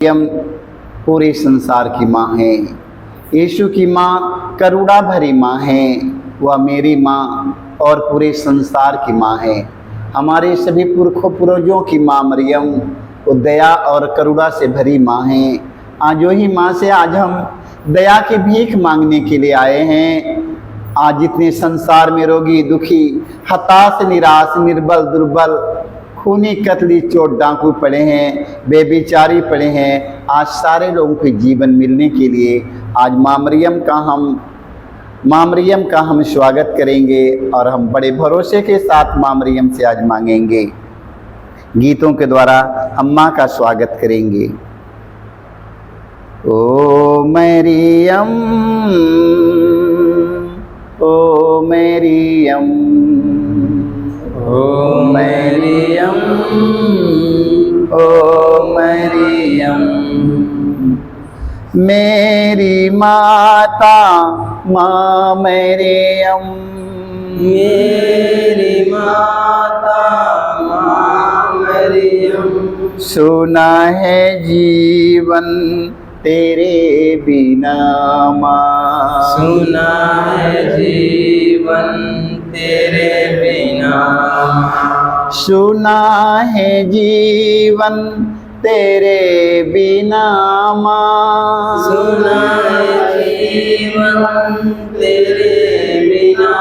मरियम पूरे संसार की माँ है। यीशु की माँ करुणा भरी माँ है। वह मेरी माँ और पूरे संसार की माँ है। हमारे सभी पुरखों पूर्वजों की माँ मरियम वो दया और करुणा से भरी माँ है। आज वही माँ से आज हम दया की भीख मांगने के लिए आए हैं। आज जितने संसार में रोगी, दुखी, हताश, निराश, निर्बल, दुर्बल, खूनी, कतली, चोट डाकू पड़े हैं, बेबिचारी पड़े हैं, आज सारे लोगों को जीवन मिलने के लिए आज माँ मरियम का हम स्वागत करेंगे और हम बड़े भरोसे के साथ माँ मरियम से आज मांगेंगे। गीतों के द्वारा हम माँ का स्वागत करेंगे। ओ मरियम, ओ मरियम, ओ मरियम, ओ मरियम, मेरी माता माँ मरियम, मेरी माता माँ मरियम, सुना है जीवन तेरे बिना माँ, सुना है जीवन तेरे बिना, सुना है जीवन तेरे बिना माँ, सुना है जीवन तेरे बिना।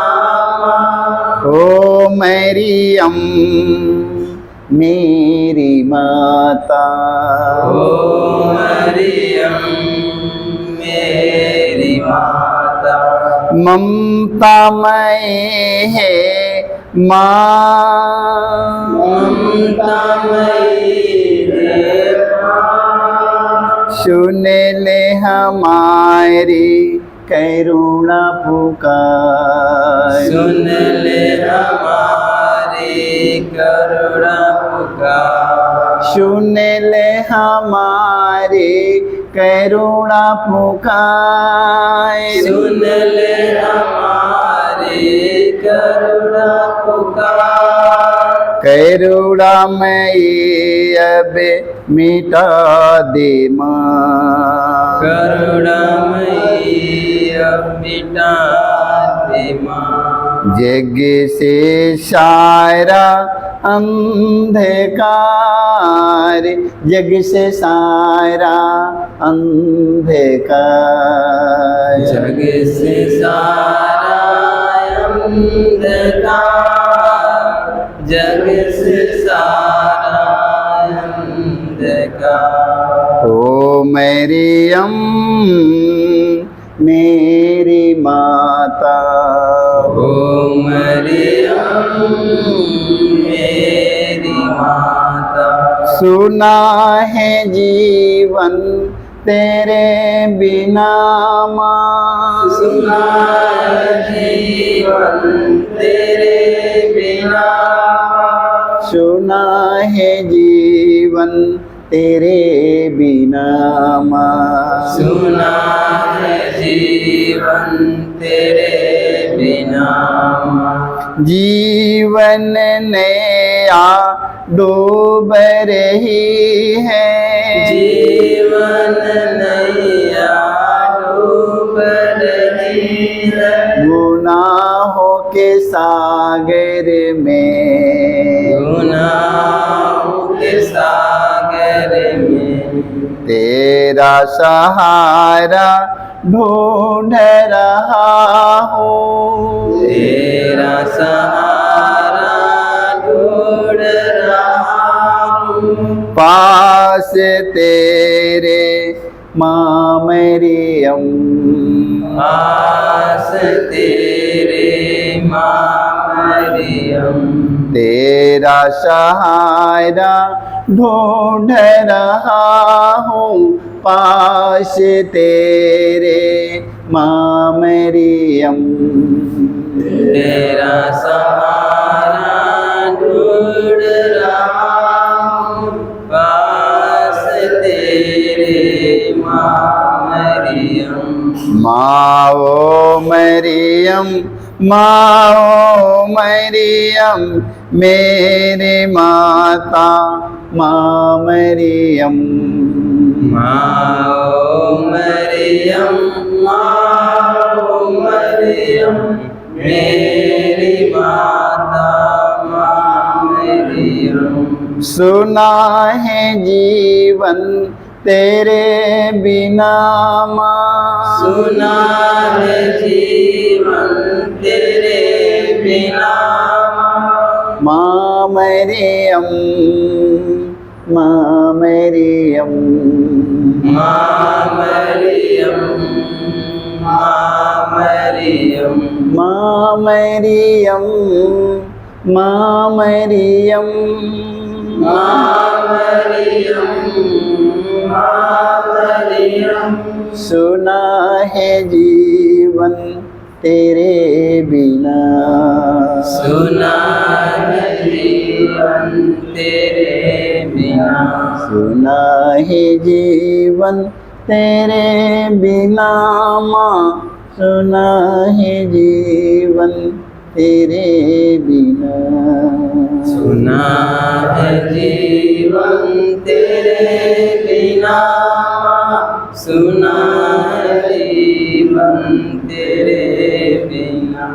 ओ मरियम मेरी माता, ओ मरियम मेरी माता, ममतामय है माँ, ममतामयी है माँ, सुन ले हमारी करुणा पुकार, सुन ले हमारी करुणा पुकार, सुन ले हमारी करुणा पुकार, सुन ले हमारी करुणा पुकार, करुणामयी अब मिटा दे माँ, करुणामयी अब मिटा दे माँ, जग से सारा अंधकार, जग से सारा अंधकार, जग से सारा अंधकार, जग से सारा अंधकार। ओ मरियम मेरी माता, ओ मरियम मेरी माता, सुना है जीवन तेरे बिना माँ, सुना है जीवन तेरे बिना, सुना है जीवन तेरे बिना माँ, सुना है जीवन तेरे बिना। जीवन नया डूब रही है, जीवन नैया डूब रही है, गुनाहों के सागर में, गुनाहों के सागर में, तेरा सहारा ढूंढ रहा हूँ, तेरा सहारा ढूंढ रहा हूँ, पास तेरे माँ मरियम, पास तेरे माँ मरियम, तेरा सहारा ढूंढ रहा हूँ, पास तेरे माँ मरियम, तेरा सहारा ढूंढ रहा हूँ, पास तेरे माँ मरियम, माँ ओ मरियम, माँ ओ मरियम मेरी माता माँ मरियम, माओ मरियम, माओ मरियम, मेरी माता माँ मरियम। सुना है जीवन तेरे बिना माँ, सुना है जीवन तेरे बिना माँ मरियम, माँ मरियम, माँ मरियम, माँ मरियम, माँ मरियम, माँ मरियम, माँ मरियम, माँ मरियम। सुना है जीवन तेरे बिना, सुना है जीवन तेरे बिना, सुना है जीवन तेरे बिना माँ, सुना है जीवन तेरे बिना, सुना है जीवन तेरे बिना, सुना है जीवन तेरे बिना।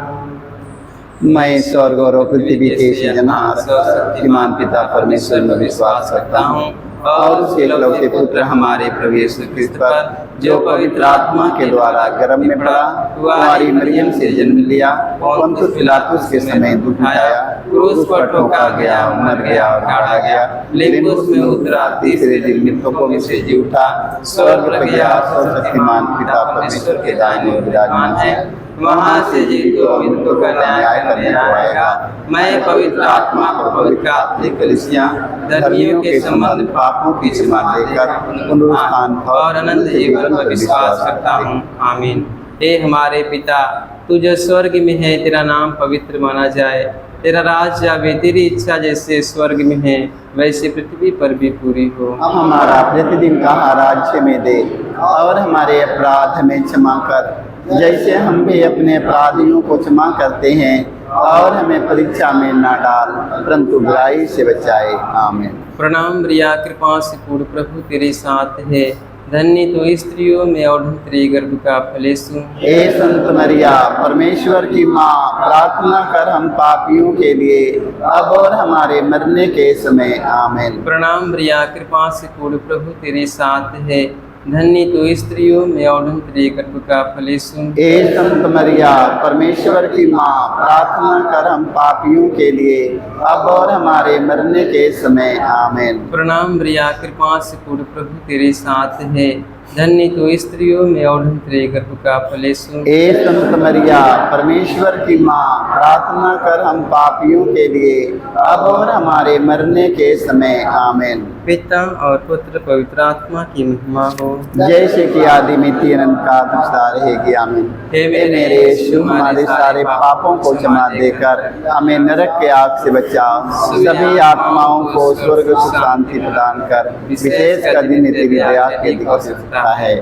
मैं स्वर्ग और पृथ्वी के सृजनहार शक्तिमान पिता परमेश्वर में विश्वास करता हूँ और उसके इकलौते पुत्र हमारे प्रभु यीशु क्रिस्त पर, जो पवित्र आत्मा के द्वारा गर्भ में पड़ा, कुंवारी मरियम से जन्म लिया, पुन्तियुस पिलातुस के समय दुख उठाया, क्रूस पर ठोका गया, मर गया और गाड़ा गया, लेकिन उसमें उतरा, तीसरे दिन मृतकों में से जी उठा, स्वर्ग पर गया, सर्वशक्तिमान पिता परमेश्वर के दाहिने ओर विराजमान है, वहाँ से जीवित और मृतों का न्याय करने को आएगा। मैं पवित्र आत्मा को पवित्र आत्मिक कलीसिया, धर्मियों के संबंध, पापों की क्षमा देकर पुनरुत्थान और अनंत जीवन पर विश्वास करता हूँ। आमीन। हे हमारे पिता, तू जो स्वर्ग में है, तेरा नाम पवित्र माना जाए, तेरा राज आवे, तेरी इच्छा जैसे स्वर्ग में है वैसे पृथ्वी पर भी पूरी हो। हमारा प्रतिदिन का आहार में दे और हमारे अपराध हमें क्षमा कर, जैसे हम भी अपने अपराधियों को क्षमा करते हैं, और हमें परीक्षा में ना डाल परंतु बुराई से बचाए। आमीन। प्रणाम प्रिया, कृपा से पूर्ण प्रभु तेरे साथ है, धन्य तो स्त्रियों में और तेरे गर्भ का फल यीशु। हे संत मरिया, परमेश्वर की माँ, प्रार्थना कर हम पापियों के लिए अब और हमारे मरने के समय। आमीन। प्रणाम प्रिया, कृपा से पूर्ण प्रभु तेरे साथ है, धन्य तो स्त्रियों में और तेरे गर्भ का फल यीशु। हे संत मरिया, परमेश्वर की माँ, प्रार्थना कर हम पापियों के लिए अब और हमारे मरने के समय। आमीन। प्रणाम प्रिया, कृपा से पूर्ण प्रभु तेरे साथ है, धन्य तो स्त्रियों में और तेरे गर्भ का फल यीशु। हे संत मरिया, परमेश्वर की माँ, प्रार्थना कर हम पापियों के लिए अब और हमारे मरने के समय। आमीन। पिता और पुत्र पवित्र आत्मा की महिमा हो, जैसे कि आदि में अनंत का तुझा रहेगी। आमीन। हे मेरे यीशु, हमारे सारे पापों को क्षमा देकर हमें नरक के आग से बचा, सभी आत्माओं को स्वर्ग सुख शांति प्रदान कर, विशेष कर जिन्हें तेरी दया के दिवस है।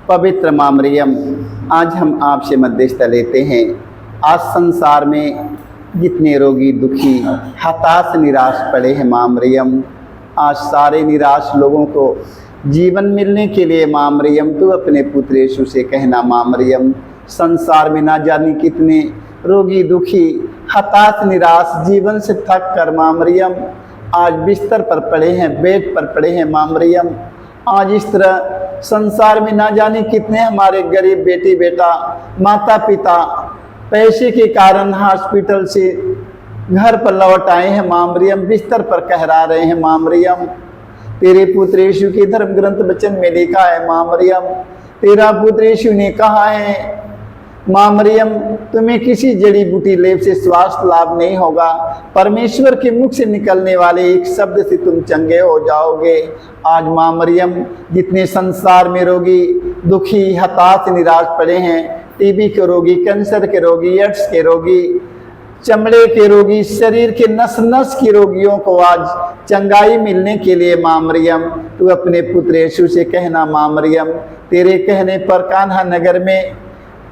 पवित्र माँ मरियम, आज हम आपसे मध्यस्थता लेते हैं। आज संसार में जितने रोगी, दुखी, हताश, निराश पड़े हैं माँ मरियम, आज सारे निराश लोगों को जीवन मिलने के लिए माँ मरियम तू अपने पुत्र यीशु से कहना। माँ मरियम, संसार में ना जाने कितने रोगी, दुखी, हताश, निराश, जीवन से थक कर माँ मरियम आज बिस्तर पर पड़े हैं, बेड पर पड़े हैं। माँ मरियम, आज इस तरह संसार में ना जाने कितने हमारे गरीब बेटी बेटा, माता पिता पैसे के कारण हॉस्पिटल से घर पर लौट आए हैं। माँ मरियम बिस्तर पर कहरा रहे हैं। माँ मरियम, तेरे पुत्र यीशु के धर्म ग्रंथ वचन में लिखा है, माँ मरियम, तेरा पुत्र यीशु ने कहा है, माँ मरियम, तुम्हें किसी जड़ी बूटी लेप से स्वास्थ्य लाभ नहीं होगा, परमेश्वर के मुख से निकलने वाले एक शब्द से तुम चंगे हो जाओगे। आज माँ मरियम, जितने संसार में रोगी, दुखी, हताश, निराश पड़े हैं, टीबी के रोगी, कैंसर के रोगी, एड्स के रोगी, चमड़े के रोगी, शरीर के नस नस के रोगियों को आज चंगाई मिलने के लिए माँ मरियम तू अपने पुत्र यीशु से कहना। माँ मरियम, तेरे कहने पर कान्हा नगर में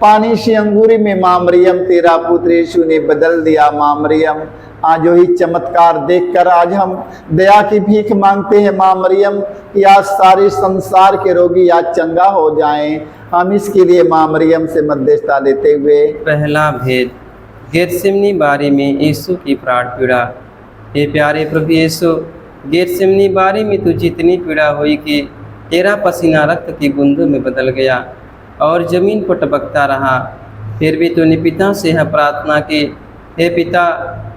पानी से अंगूरी में माँ मरियम तेरा पुत्र यीशु ने बदल दिया माँ मरियम। आज वही चमत्कार देखकर आज हम दया की भीख मांगते हैं माँ मरियम कि आज सारे संसार के रोगी आज चंगा हो जाएं। हम इसके लिए माँ मरियम से मध्यस्थता लेते हुए पहला भेद, गेतसेमनी बारी में यीशु की प्राण पीड़ा। हे प्यारे प्रभु यीशु, गेतसेमनी बारी में तुझे इतनी पीड़ा हुई कि तेरा पसीना रक्त की बूंदों में बदल गया और जमीन पर टपकता रहा। फिर भी तूने पिता से यह प्रार्थना की, हे पिता,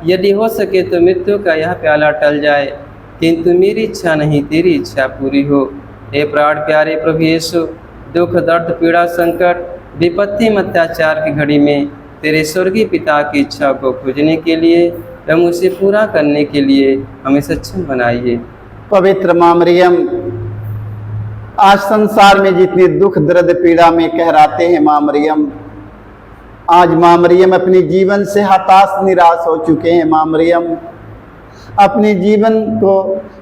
यदि हो सके तो मृत्यु का यह प्याला टल जाए, किंतु मेरी इच्छा नहीं तेरी इच्छा पूरी हो। हे प्राण प्यारे प्रभु यीशु, दुख दर्द पीड़ा संकट विपत्ति में अत्याचार की घड़ी में तेरे स्वर्गीय पिता की इच्छा को खोजने के लिए एवं उसे पूरा करने के लिए हमें सक्षम बनाइए। पवित्र माँ मरियम, आज संसार में जितने दुख दर्द पीड़ा में कहराते हैं माँ मरियम, आज माँ मरियम अपने जीवन से हताश निराश हो चुके हैं माँ मरियम, अपने जीवन को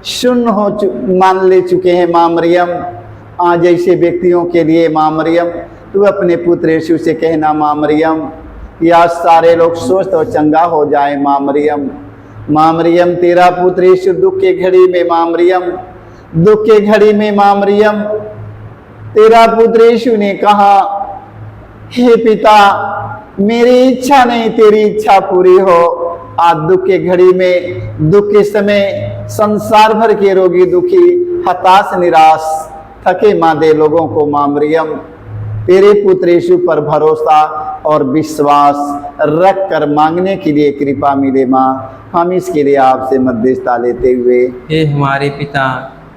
शून्य मान ले चुके हैं माँ मरियम। आज ऐसे व्यक्तियों के लिए माँ मरियम तू अपने पुत्र यीशु से कहना माँ मरियम कि आज सारे लोग स्वस्थ और चंगा हो जाए माँ मरियम। माँ मरियम, तेरा पुत्र यीशु दुख के घड़ी में माँ मरियम, दुख के घड़ी में माँ मरियम, तेरा पुत्र यीशु ने कहा, हे पिता, मेरी इच्छा नहीं तेरी इच्छा पूरी हो। आज दुख के घड़ी में, दुख के समय संसार भर के रोगी दुखी हताश निराश थके मांदे लोगों को माँ मरियम तेरे पुत्र यीशु पर भरोसा और विश्वास रख कर मांगने के लिए कृपा मिले माँ। हम इसके लिए आपसे मध्यस्थता लेते हुए, हे हमारे पिता,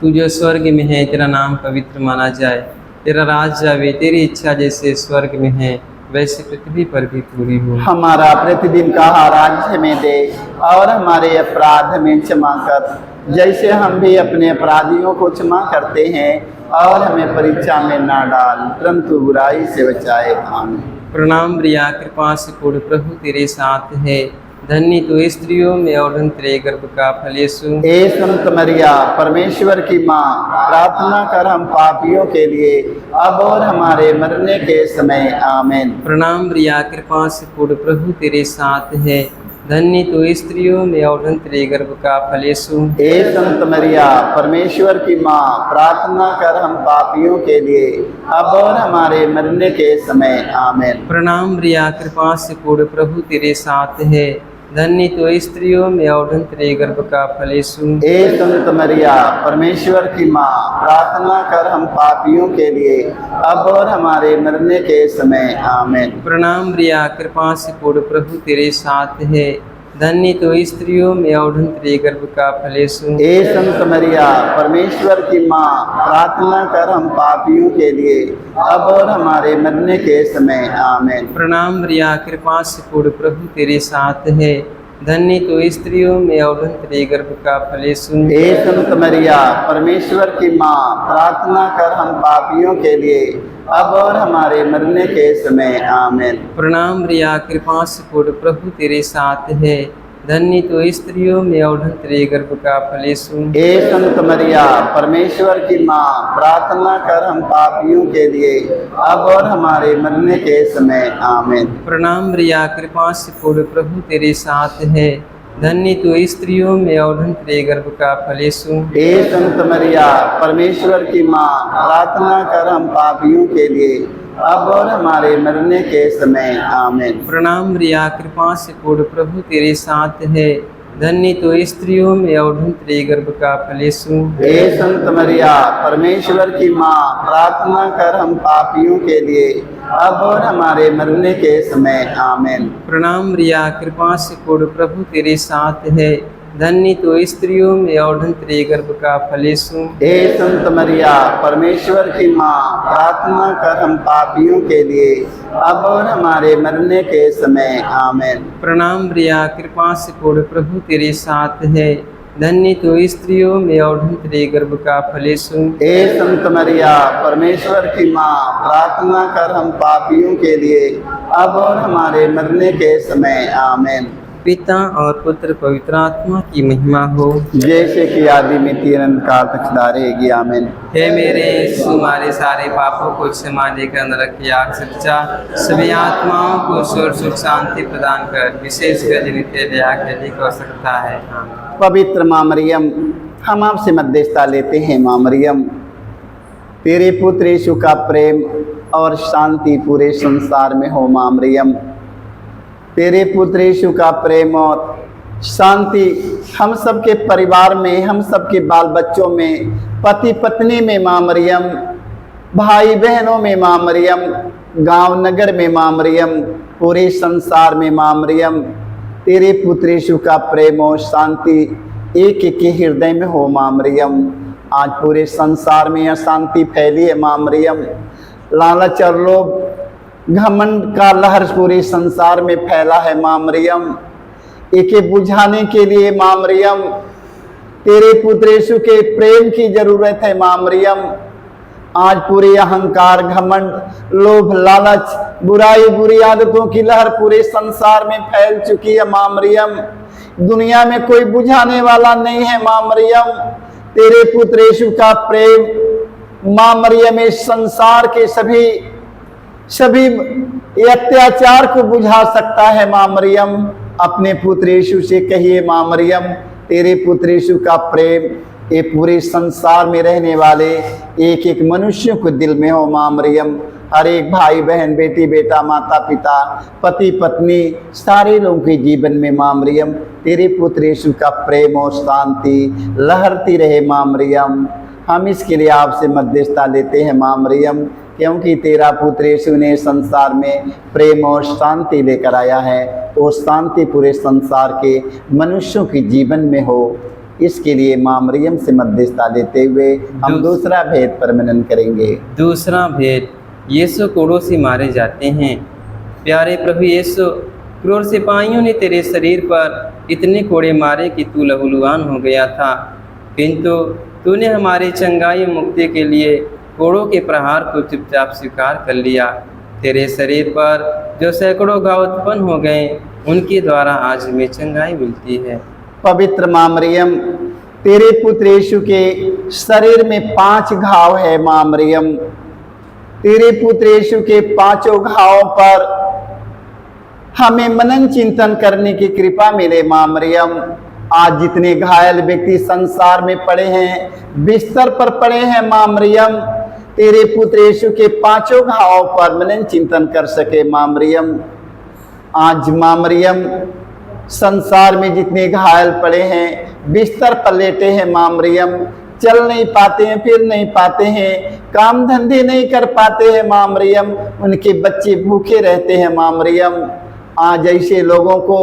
तू जो स्वर्ग में है, तेरा नाम पवित्र माना जाए, तेरा राज आवे, तेरी इच्छा जैसे स्वर्ग में है वैसे पृथ्वी पर भी पूरी हो। हमारा प्रतिदिन का आहार आज हमें दे और हमारे अपराध में क्षमा कर जैसे हम भी अपने अपराधियों को क्षमा करते हैं, और हमें परीक्षा में ना डाल परंतु बुराई से बचाए। आमीन। प्रणाम प्रिया, कृपा से पूर्ण प्रभु तेरे साथ है, धन्य तू स्त्रियों में और धन्य तेरे गर्भ का फल यीशु। हे संत मरिया, परमेश्वर की माँ, प्रार्थना कर हम पापियों के लिए अब और हमारे मरने के समय। आमीन। प्रणाम प्रिया, कृपा से पूर्ण प्रभु तेरे साथ है, धन्य तू स्त्रियों में और धन्य तेरे गर्भ का फल यीशु। हे संत मरिया, परमेश्वर की माँ, प्रार्थना कर हम पापियों के लिए अब और हमारे मरने के समय। आमीन। प्रणाम प्रिया, कृपा से पूर्ण प्रभु तेरे साथ है, धन्य तो स्त्रियों में और धन्य तेरे गर्भ का फल यीशु। हे संत मरिया, परमेश्वर की माँ, प्रार्थना कर हम पापियों के लिए अब और हमारे मरने के समय। आमीन। प्रणाम प्रिया, कृपा से पूर्ण प्रभु तेरे साथ है, धन्य तो स्त्रियों में और धन्य तेरे गर्भ का फल यीशु। हे संत मरिया, परमेश्वर की माँ, प्रार्थना कर हम पापियों के लिए अब और हमारे मरने के समय। आमीन। प्रणाम प्रिया, कृपा से पूर्ण प्रभु तेरे साथ है, धन्य तो स्त्रियों में और धन्य तेरे गर्भ का फल यीशु। हे संत मरिया, परमेश्वर की माँ, प्रार्थना कर हम पापियों के लिए अब और हमारे मरने के समय। आमीन। प्रणाम प्रिया, कृपा से पूर्ण प्रभु तेरे साथ है, धन्य तो स्त्रियों में और धन्य तेरे गर्भ का फल यीशु। हे संत मरिया, परमेश्वर की माँ, प्रार्थना कर हम पापियों के लिए अब और हमारे मरने के समय। आमीन। प्रणाम प्रिया, कृपा से पूर्ण प्रभु तेरे साथ है, धन्य तो स्त्रियों में और धन्य तेरे गर्भ का फल यीशु। हे संत मरिया, परमेश्वर की माँ, प्रार्थना कर हम पापियों के लिए अब और हमारे मरने के समय। आमीन। प्रणाम प्रिया, कृपा से पूर्ण प्रभु तेरे साथ है, धन्य तो स्त्रियों में और धन्य तेरे गर्भ का फल यीशु। हे संत मरिया, परमेश्वर की माँ, प्रार्थना कर हम पापियों के लिए अब और हमारे मरने के समय। आमीन। प्रणाम प्रिया, कृपा से पूर्ण प्रभु तेरे साथ है, धन्य तो स्त्रियों में और धन्य तेरे गर्भ का फल यीशु। हे संत मरिया, परमेश्वर की माँ, प्रार्थना कर हम पापियों के लिए अब और हमारे मरने के समय। आमीन। प्रणाम प्रिया, कृपा से पूर्ण प्रभु तेरे साथ है, धन्य तो स्त्रियों में और धन्य तेरे गर्भ का फल यीशु। हे संत मरिया, परमेश्वर की माँ, प्रार्थना कर हम पापियों के लिए अब और हमारे मरने के समय। आमीन। पिता और पुत्र पवित्र आत्मा की महिमा हो। जैसे कि आदि में तीन अंधकार तक सदा रहेगी। आमीन। हे मेरे यीशु, हमारे सारे पापों को क्षमा देकर नरक की आग से बचा, सभी आत्माओं को स्वर्ग सुख शांति प्रदान कर, विशेषकर जिनके दया के अधिक आवश्यकता है। आमीन। पवित्र माँ मरियम, हम आपसे मध्यस्थता लेते हैं। माँ मरियम, तेरे पुत्र यीशु का प्रेम और शांति पूरे संसार में हो। माँ मरियम, तेरे पुत्र यीशु का प्रेम और शांति हम सबके परिवार में, हम सबके बाल बच्चों में, पति पत्नी में माँ मरियम, भाई बहनों में माँ मरियम, गांव नगर में माँ मरियम, पूरे संसार में माँ मरियम, तेरे पुत्र यीशु का प्रेम और शांति एक एक के हृदय में हो। माँ मरियम, आज पूरे संसार में अशांति फैली है। माँ मरियम, लालच और लोभ घमंड का लहर पूरे संसार में फैला है। माँ मरियम, एके बुझाने के लिए माँ मरियम, तेरे पुत्र यीशु के प्रेम की जरूरत है। माँ मरियम, आज पूरे अहंकार, घमंड, लोभ, लालच, बुराई, बुरी आदतों की लहर पूरे संसार में फैल चुकी है। माँ मरियम, दुनिया में कोई बुझाने वाला नहीं है। माँ मरियम, तेरे पुत्र यीशु का प्रेम माँ मरियम इस संसार के सभी अत्याचार को बुझा सकता है। माँ मरियम, अपने पुत्र यीशु से कहिए माँ मरियम, तेरे पुत्र यीशु का प्रेम ये पूरे संसार में रहने वाले एक एक मनुष्य को दिल में हो। माँ मरियम, हर एक भाई बहन, बेटी बेटा, माता पिता, पति पत्नी, सारे लोगों के जीवन में माँ मरियम, तेरे पुत्र यीशु का प्रेम और शांति लहरती रहे। माँ मरियम, हम इसके लिए आपसे मध्यस्थता लेते हैं। माँ मरियम, क्योंकि तेरा पुत्र यीशु ने संसार में प्रेम और शांति लेकर आया है, वो शांति पूरे संसार के मनुष्यों के जीवन में हो। इसके लिए माँ मरियम से मध्यस्थता लेते हुए हम दूसरा भेद पर मनन करेंगे। दूसरा भेद, यीशु कोड़ों से मारे जाते हैं। प्यारे प्रभु यीशु, क्रूर सिपाहियों ने तेरे शरीर पर इतने कोड़े मारे कि तू लहूलुहान हो गया था, किंतु तूने हमारी चंगाई मुक्ति के लिए कोड़ों के प्रहार को चुपचाप स्वीकार कर लिया। तेरे शरीर पर जो सैकड़ों घाव उत्पन्न हो गए, उनके द्वारा आज हमें चंगाई मिलती है। पवित्र माँ मरियम, तेरे पुत्र यीशु के शरीर में 5 घाव है। माँ मरियम, तेरे पुत्र यीशु के 5 घावों पर हमें मनन चिंतन करने की कृपा मिले। माँ मरियम, आज जितने घायल व्यक्ति संसार में पड़े हैं, बिस्तर पर पड़े हैं, माँ मरियम, तेरे पुत्र यीशु के 5 घावों पर मनन चिंतन कर सके। माँ मरियम, आज माँ मरियम, संसार में जितने घायल पड़े हैं, बिस्तर पर लेटे हैं, माँ मरियम, चल नहीं पाते हैं, फिर नहीं पाते हैं, काम धंधे नहीं कर पाते हैं, माँ मरियम, उनके बच्चे भूखे रहते हैं। माँ मरियम, आज ऐसे लोगों को,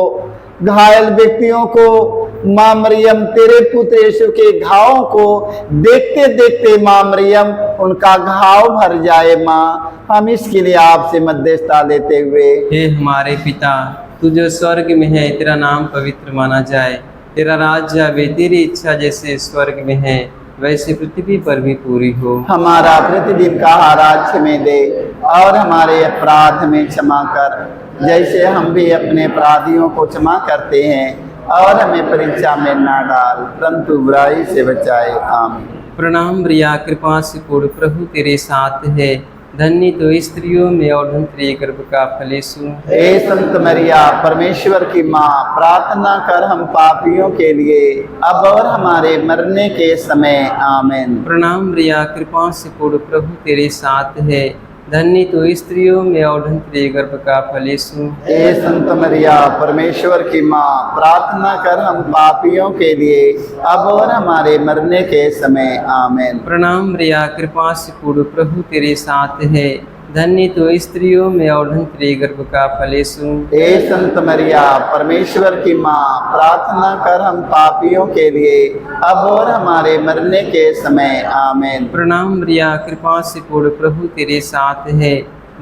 घायल व्यक्तियों को माँ मरियम, तेरे पुत्र यीशु के घावों को देखते देखते माँ मरियम, उनका घाव भर जाए। माँ, हम इसके लिए आपसे मध्यस्थता लेते हुए, हे हमारे पिता, तू जो स्वर्ग में है, तेरा नाम पवित्र माना जाए, तेरा राज्य आवे, तेरी इच्छा जैसे स्वर्ग में है वैसे पृथ्वी पर भी पूरी हो। हमारा प्रतिदिन का आहार आज हमें दे, और हमारे अपराध हमें क्षमा कर, जैसे हम भी अपने अपराधियों को क्षमा करते हैं, और हमें परीक्षा में ना डाल, परंतु बुराई से बचाए। आमीन। प्रणाम प्रिया, कृपा से पूर्ण प्रभु तेरे साथ है, धन्य तो स्त्रियों में और धन्य तेरे गर्भ का फल यीशु। हे संत मरिया, परमेश्वर की माँ, प्रार्थना कर हम पापियों के लिए, अब और हमारे मरने के समय। आमीन। प्रणाम प्रिया, कृपा से पूर्ण प्रभु तेरे साथ है, धन्य तो स्त्रियों में और धन्य तेरे गर्भ का फल यीशु। हे संत मरिया, परमेश्वर की माँ, प्रार्थना कर हम पापियों के लिए, अब और हमारे मरने के समय। आमीन। प्रणाम प्रिया, कृपा से पूर्ण प्रभु तेरे साथ है, धन्य तो स्त्रियों में और धन्य तेरे गर्भ का फल यीशु। हे संत मरिया, परमेश्वर की माँ, प्रार्थना कर हम पापियों के लिए, अब और हमारे मरने के समय। आमीन। प्रणाम प्रिया, कृपा से पूर्ण प्रभु तेरे साथ है,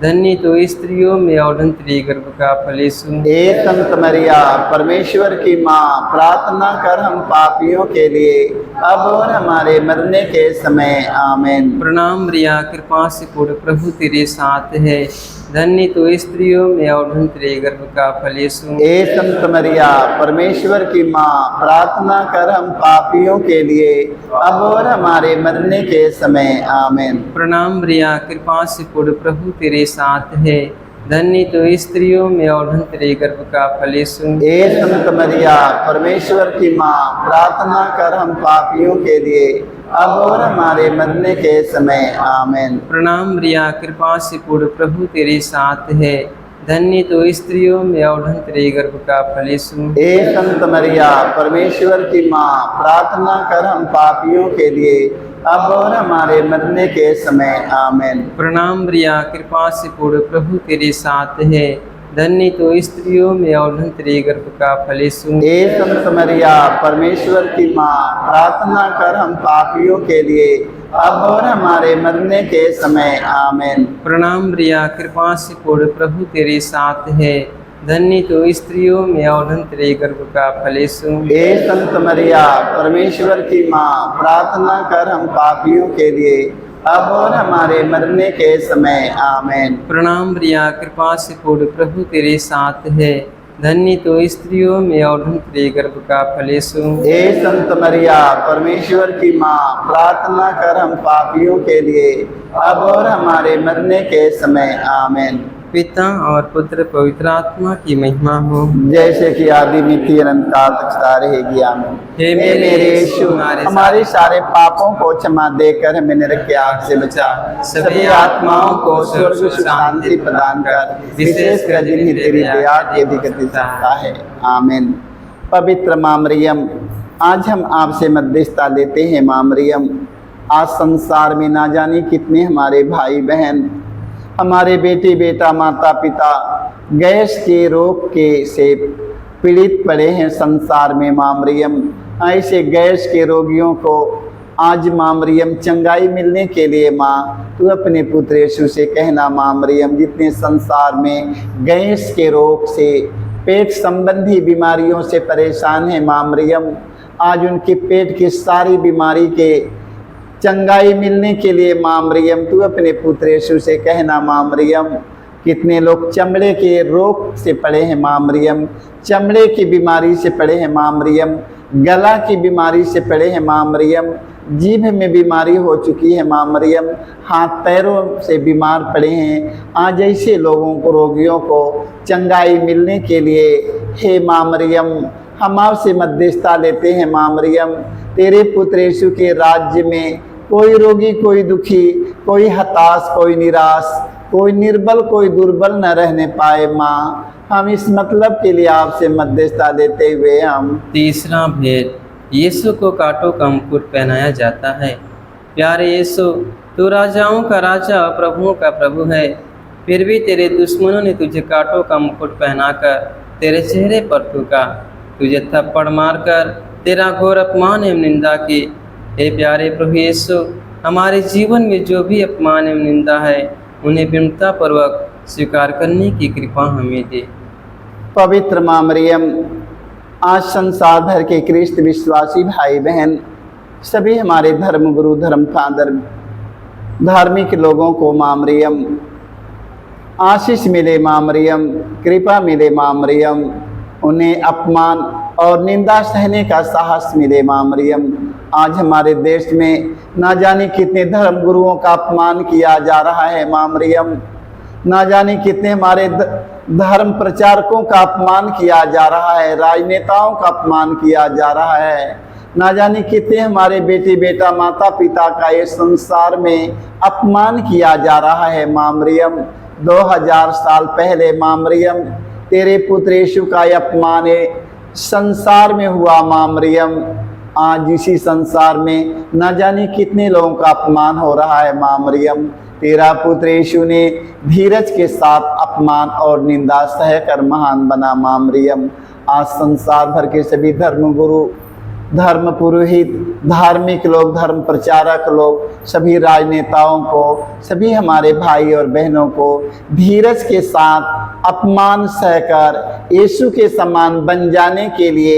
धन्य तो स्त्रियों में और धन्य तेरे गर्भ का फल यीशु। हे संत मरिया, परमेश्वर की माँ, प्रार्थना कर हम पापियों के लिए, अब और हमारे मरने के समय आमीन। प्रणाम मरिया, कृपा से पूर्ण, प्रभु तेरे साथ है। धन्य तो स्त्रियों में और धन्य तेरे गर्भ का फल यीशु। ए संत मरिया, परमेश्वर की माँ, प्रार्थना कर हम पापियों के लिए अब और हमारे मरने के समय आमीन। प्रणाम मरिया, कृपा से पूर्ण, प्रभु तेरे साथ है। धन्य तो स्त्रियों में और धन्य तेरे गर्भ का फल यीशु। ए संत मरिया, परमेश्वर की माँ, प्रार्थना कर हम पापियों के लिए अब और हमारे मरने के समय आमीन। प्रणाम मरिया, कृपा से पूर्ण, प्रभु तेरे साथ है। धन्य तो स्त्रियों में और धन्य तेरे गर्भ का फल यीशु। ए संत मरिया, परमेश्वर की माँ, प्रार्थना कर हम पापियों के लिए अब और हमारे मरने के समय आमीन। प्रणाम मरिया, कृपा से पूर्ण, प्रभु तेरे साथ है। धन्य तो स्त्रियों में और धन्य तेरे गर्भ का फल यीशु। ए संत मरिया, परमेश्वर की माँ, प्रार्थना कर हम पापियों के लिए अब और हमारे मरने के समय आमीन। प्रणाम मरिया, कृपा से पूर्ण, प्रभु तेरे साथ है। धन्य तो स्त्रियों में और धन्य तेरे गर्भ का फल यीशु। ए संत मरिया, परमेश्वर की माँ, प्रार्थना कर हम पापियों के लिए अब और हमारे मरने के समय आमीन। प्रणाम मरिया, कृपा से पूर्ण, प्रभु तेरे साथ है। धन्य तो स्त्रियों में और धन्य तेरे गर्भ का फल यीशु। ए संत मरिया, परमेश्वर की माँ, प्रार्थना कर हम पापियों के लिए अब और हमारे मरने के समय आमीन। पिता और पुत्र पवित्र आत्मा की महिमा हो, जैसे कि आदि मिति अनंत काल तक सदा रहेगी आमीन। हे मेरे यीशु, हमारे सारे पापों को क्षमा देकर हमें नरक की आग से बचा, सभी आत्माओं को स्वर्ग सुख शांति प्रदान कर, विशेषकर जिन्हें तेरी दया की अधिक आवश्यकता है आमीन। पवित्र माँ मरियम, आज हम आपसे मध्यस्थता लेते हैं। माँ मरियम, आज संसार में ना जाने कितने हमारे भाई बहन, हमारे बेटे बेटा, माता पिता गैस के रोग के से पीड़ित पड़े हैं संसार में। माँ मरियम, ऐसे गैस के रोगियों को आज माँ मरियम चंगाई मिलने के लिए माँ तू अपने पुत्र यीशु से कहना। माँ मरियम, जितने संसार में गैस के रोग से, पेट संबंधी बीमारियों से परेशान हैं, माँ मरियम आज उनके पेट की सारी बीमारी के चंगाई मिलने के लिए माँ मरियम तू अपने पुत्र यीशु से कहना। माँ मरियम, कितने लोग चमड़े के रोग से पड़े हैं माँ मरियम, चमड़े की बीमारी से पड़े हैं माँ मरियम, गला की बीमारी से पड़े हैं माँ मरियम, जीभ में बीमारी हो चुकी है माँ मरियम, हाथ पैरों से बीमार पड़े हैं। आज ऐसे लोगों को, रोगियों को चंगाई मिलने के लिए हे माँ मरियम हम आपसे मध्यस्थता लेते हैं। माँ मरियम, तेरे पुत्र यीशु के राज्य में कोई रोगी, कोई दुखी, कोई हताश, कोई निराश, कोई निर्बल, कोई दुर्बल न रहने पाए। माँ, हम इस मतलब के लिए आपसे मध्यस्थता लेते हुए हम तीसरा भेद, यीशु को कांटों का मुकुट पहनाया जाता है। प्यारे यीशु, तू राजाओं का राजा और प्रभुओं का प्रभु है, फिर भी तेरे दुश्मनों ने तुझे कांटों का मुकुट पहनाकर तेरे चेहरे पर थूका, तुझे थप्पड़ मारकर तेरा घोर अपमान एवं निंदा की। हे प्यारे प्रभु यीशु, हमारे जीवन में जो भी अपमान एवं निंदा है उन्हें विनम्रता पूर्वक स्वीकार करने की कृपा हमें दे। पवित्र माँ मरियम, आज संसार भर के ख्रिस्त विश्वासी भाई बहन, सभी हमारे धर्म गुरु, धर्म फादर, धार्मिक लोगों को माँ मरियम आशीष मिले। माँ मरियम कृपा मिले। माँ मरियम उन्हें अपमान और निंदा सहने का साहस मिले। माँ मरियम, आज हमारे देश में ना जाने कितने धर्म गुरुओं का अपमान किया जा रहा है। माँ मरियम, ना जाने कितने हमारे धर्म प्रचारकों का अपमान किया जा रहा है, राजनेताओं का अपमान किया जा रहा है, ना जाने कितने हमारे बेटे बेटा, माता पिता का ये संसार में अपमान किया जा रहा है। माँ मरियम, 2000 साल पहले माँ मरियम तेरे पुत्र यीशु का अपमान संसार में हुआ। माँ मरियम, आज इसी संसार में न जाने कितने लोगों का अपमान हो रहा है। माँ मरियम, तेरा पुत्र यीशु ने धीरज के साथ अपमान और निंदा सहकर महान बना। माँ मरियम, आज संसार भर के सभी धर्म गुरु, धर्म पुरोहित, धार्मिक लोग, धर्म प्रचारक लोग, सभी राजनेताओं को, सभी हमारे भाई और बहनों को धीरज के साथ अपमान सहकर यीशु के समान बन जाने के लिए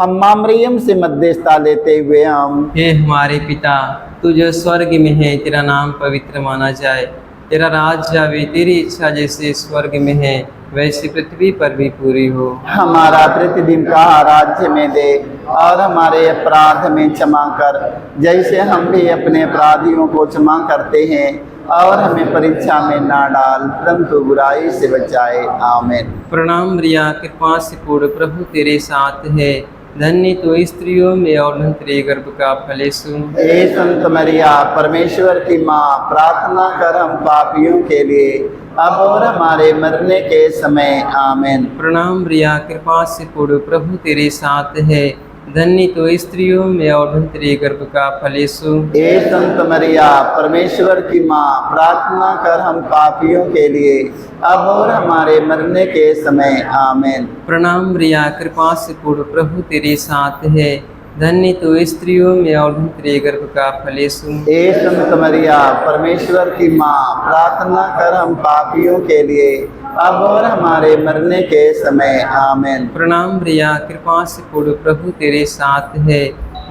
हम माँ मरियम से मध्यस्थता लेते हुए हम हे हमारे पिता, तू जो स्वर्ग में है, तेरा नाम पवित्र माना जाए, तेरा राज्य आवे, तेरी इच्छा जैसे स्वर्ग में है वैसे पृथ्वी पर भी पूरी हो। हमारा प्रतिदिन का राज्य में दे और हमारे अपराध में क्षमा कर, जैसे हम भी अपने अपराधियों को क्षमा करते हैं, और हमें परीक्षा में ना डाल परंतु बुराई से बचाए। आमीन। प्रणाम मरिया, कृपा से पूर्ण, प्रभु तेरे साथ है, धन्य तो स्त्रियों में और धन्य तेरे गर्भ का फल यीशु। हे संत मरिया, परमेश्वर की माँ, प्रार्थना कर हम पापियों के लिए अब और हमारे मरने के समय। आमीन। प्रणाम मरिया, कृपा से पूर्ण, प्रभु तेरे साथ है, धन्य तो स्त्रियों में और धन्य तेरे गर्भ का फल यीशु। हे संत मरिया, परमेश्वर की माँ, प्रार्थना कर हम पापियों के लिए अब और हमारे मरने के समय। आमीन। प्रणाम मरिया, कृपा से पूर्ण, प्रभु तेरे साथ है, धन्य तो स्त्रियों में और धन्य तेरे गर्भ का फल यीशु। हे संत मरिया, परमेश्वर की माँ, प्रार्थना कर हम पापियों के लिए अब और हमारे मरने के समय। आमीन। प्रणाम मरिया, कृपा से पूर्ण, प्रभु तेरे साथ है,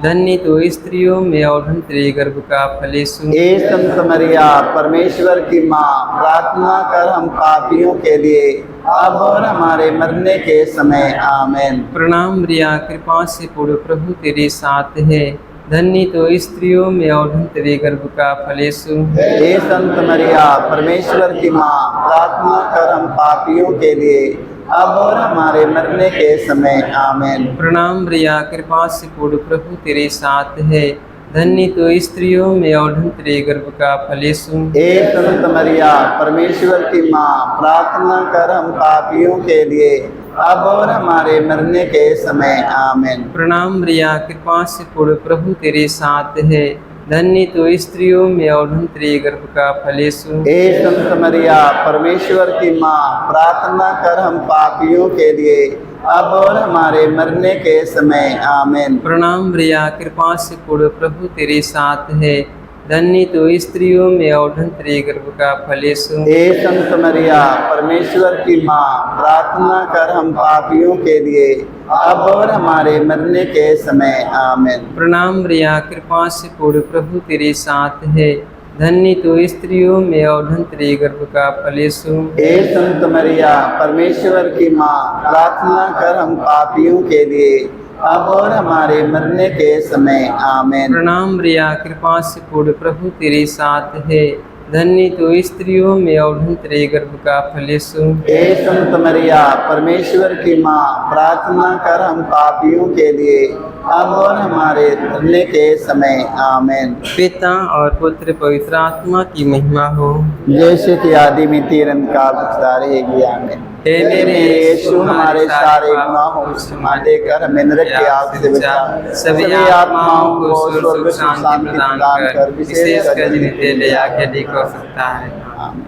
धन्य तो स्त्रियों में और धन्य तेरे गर्भ का फल यीशु। हे संत मरिया, परमेश्वर की माँ, प्रार्थना कर हम पापियों के लिए अब और हमारे मरने के समय। आमीन। प्रणाम मरिया, कृपा से पूर्ण, प्रभु तेरे साथ है, धन्य तो स्त्रियों में और धन्य तेरे गर्भ का फल यीशु। हे संत मरिया, परमेश्वर की माँ, प्रार्थना कर हम पापियों के लिए अब और हमारे मरने के समय। आमीन। प्रणाम मरिया, कृपा से पूर्ण, प्रभु तेरे साथ है, धन्य तो स्त्रियों में और धन्य तेरे गर्भ का फल यीशु। हे संत मरिया, परमेश्वर की माँ, प्रार्थना कर हम पापियों के लिए अब और हमारे मरने के समय। आमीन। प्रणाम मरिया, कृपा से पूर्ण, प्रभु तेरे साथ है, धन्य तो स्त्रियों में और धन्य तेरे गर्भ का फल यीशु। हे संत मरिया, परमेश्वर की माँ, प्रार्थना कर हम पापियों के लिए अब और हमारे मरने के समय। आमीन। प्रणाम मरिया, कृपा से पूर्ण, प्रभु तेरे साथ है, धन्य तो स्त्रियों में और धन्य तेरे गर्भ का फल यीशु। हे संत मरिया, परमेश्वर की माँ, प्रार्थना कर हम पापियों के लिए अब और हमारे मरने के समय। आमीन। प्रणाम मरिया, कृपा से पूर्ण, प्रभु तेरे साथ है, धन्य तो स्त्रियों में और धन्य तेरे गर्भ का फल यीशु। हे संत मरिया, परमेश्वर की माँ, प्रार्थना कर हम पापियों के लिए अब और हमारे मरने के समय। आमीन। प्रणाम मरिया, कृपा से पूर्ण, प्रभु तेरे साथ है, धन्य तो स्त्रियों में और धन्य तेरे गर्भ का फल यीशु। हे संत मरिया, परमेश्वर की माँ, प्रार्थना कर हम पापियों के लिए अब और हमारे मरने के समय। आमीन। पिता और पुत्र पवित्र आत्मा की महिमा हो, जैसे कि आदि में तीरन का बख्शता रहेगी। आमीन। हे मेरे यीशु, हमारे सारे गुनाहों को क्षमा देकर हमें नरक की आग से बचा, सभी आत्माओं को स्वर्ग शांति प्रदान कर, विशेषकर जिन्हें तेरे आगे अधिक हो सकता है। आमीन।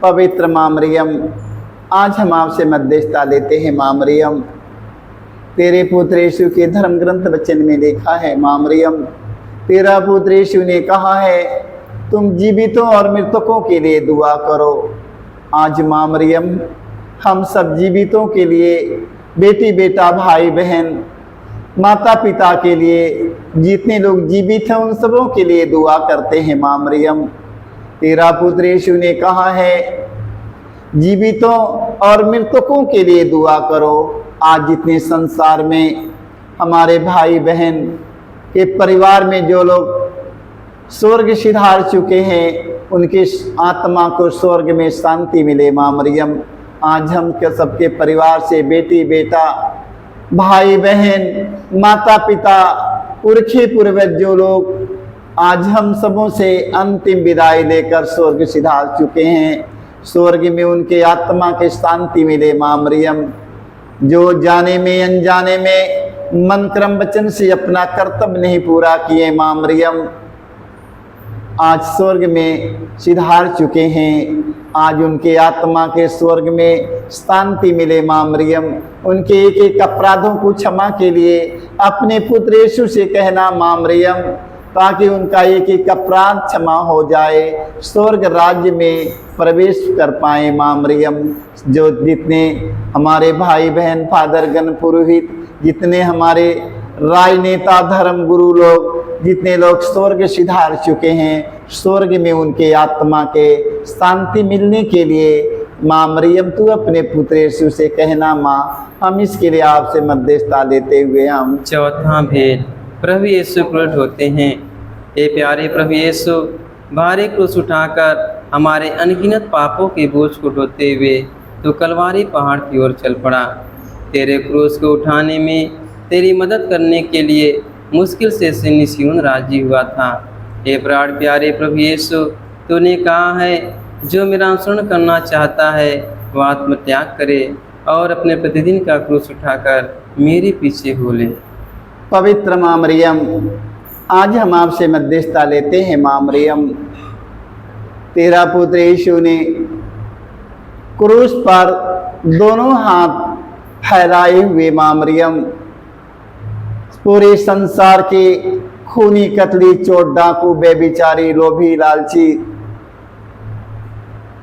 पवित्र माँ मरियम, आज हम आपसे मध्यस्थता लेते हैं। माँ मरियम, तेरे पुत्र यीशु के धर्म ग्रंथ वचन में लिखा है, माँ मरियम, तेरा पुत्र यीशु ने कहा है, तुम जीवितों और मृतकों के लिए दुआ करो। आज माँ मरियम, हम सब जीवितों के लिए, बेटी बेटा भाई बहन माता पिता के लिए, जितने लोग जीवित हैं उन सबों के लिए दुआ करते हैं। माँ मरियम, तेरा पुत्र यीशु ने कहा है, जीवितों और मृतकों के लिए दुआ करो। आज जितने संसार में हमारे भाई बहन के परिवार में जो लोग स्वर्ग सिधार चुके हैं, उनके आत्मा को स्वर्ग में शांति मिले। माँ मरियम, आज हम के सबके परिवार से, बेटी बेटा भाई बहन माता पिता पुरखे पूर्वज जो लोग आज हम सबों से अंतिम विदाई लेकर स्वर्ग सिधार चुके हैं, स्वर्ग में उनके आत्मा के शांति मिले। माँ मरियम, जो जाने में अनजाने में मन क्रम वचन से अपना कर्तव्य नहीं पूरा किए, माँ मरियम आज स्वर्ग में सिधार चुके हैं। आज उनके आत्मा के स्वर्ग में शांति मिले माँ मरियम। उनके एक एक अपराधों को क्षमा के लिए अपने पुत्र यीशु से कहना माँ मरियम, ताकि उनका एक एक अपराध क्षमा हो जाए, स्वर्ग राज्य में प्रवेश कर पाए माँ मरियम। जो जितने हमारे भाई बहन, फादरगण, पुरोहित, जितने हमारे राजनेता, धर्म गुरु लोग, जितने लोग स्वर्ग सिधार चुके हैं, स्वर्ग में उनके आत्मा के शांति मिलने के लिए माँ मरियम तू अपने पुत्र यीशु से कहना माँ। हम इसके लिए आपसे मध्यस्थता लेते हुए हम चौथा भेद। प्रभु यीशु क्रुद्ध होते हैं। हे प्यारे प्रभु यीशु, भारी क्रूस उठाकर हमारे अनगिनत पापों के बोझ को ढोते हुए तो कलवारी पहाड़ की ओर चल पड़ा। तेरे क्रूस को उठाने में तेरी मदद करने के लिए मुश्किल से निस्यून राजी हुआ था। हे प्राण प्यारे प्रभु यीशु, तूने कहा है जो मेरा अनुसरण करना चाहता है वह आत्मत्याग करे और अपने प्रतिदिन का क्रूस उठाकर मेरे पीछे हो ले। पवित्र माँ मरियम, आज हम आपसे मध्यस्थता लेते हैं माँ मरियम। तेरा पुत्र यीशु ने क्रूस पर दोनों हाथ फैलाए हुए माँ मरियम पूरे संसार के खूनी, कतली, चोर, डाकू, बेबिचारी, लोभी, लालची,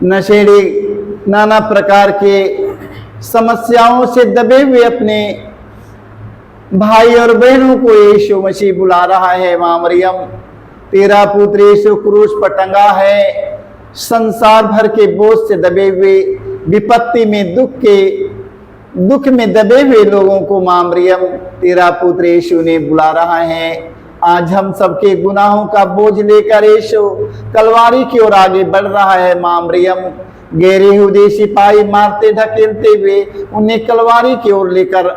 नशेड़ी, नाना प्रकार के समस्याओं से दबे हुए अपने भाई और बहनों को यीशु मसीह बुला रहा है माँ मरियम। तेरा पुत्र यीशु क्रूस पर टंगा है, संसार भर के बोझ से दबे हुए, विपत्ति में, दुख में दबे हुए लोगों को माँ मरियम तेरा पुत्र यीशु ने बुला रहा है। आज हम सबके गुनाहों का बोझ लेकर यीशु कलवारी की ओर आगे बढ़ रहा है माँ मरियम। गैर यहूदी सिपाही मारते धकेलते हुए उन्हें कलवारी की ओर लेकर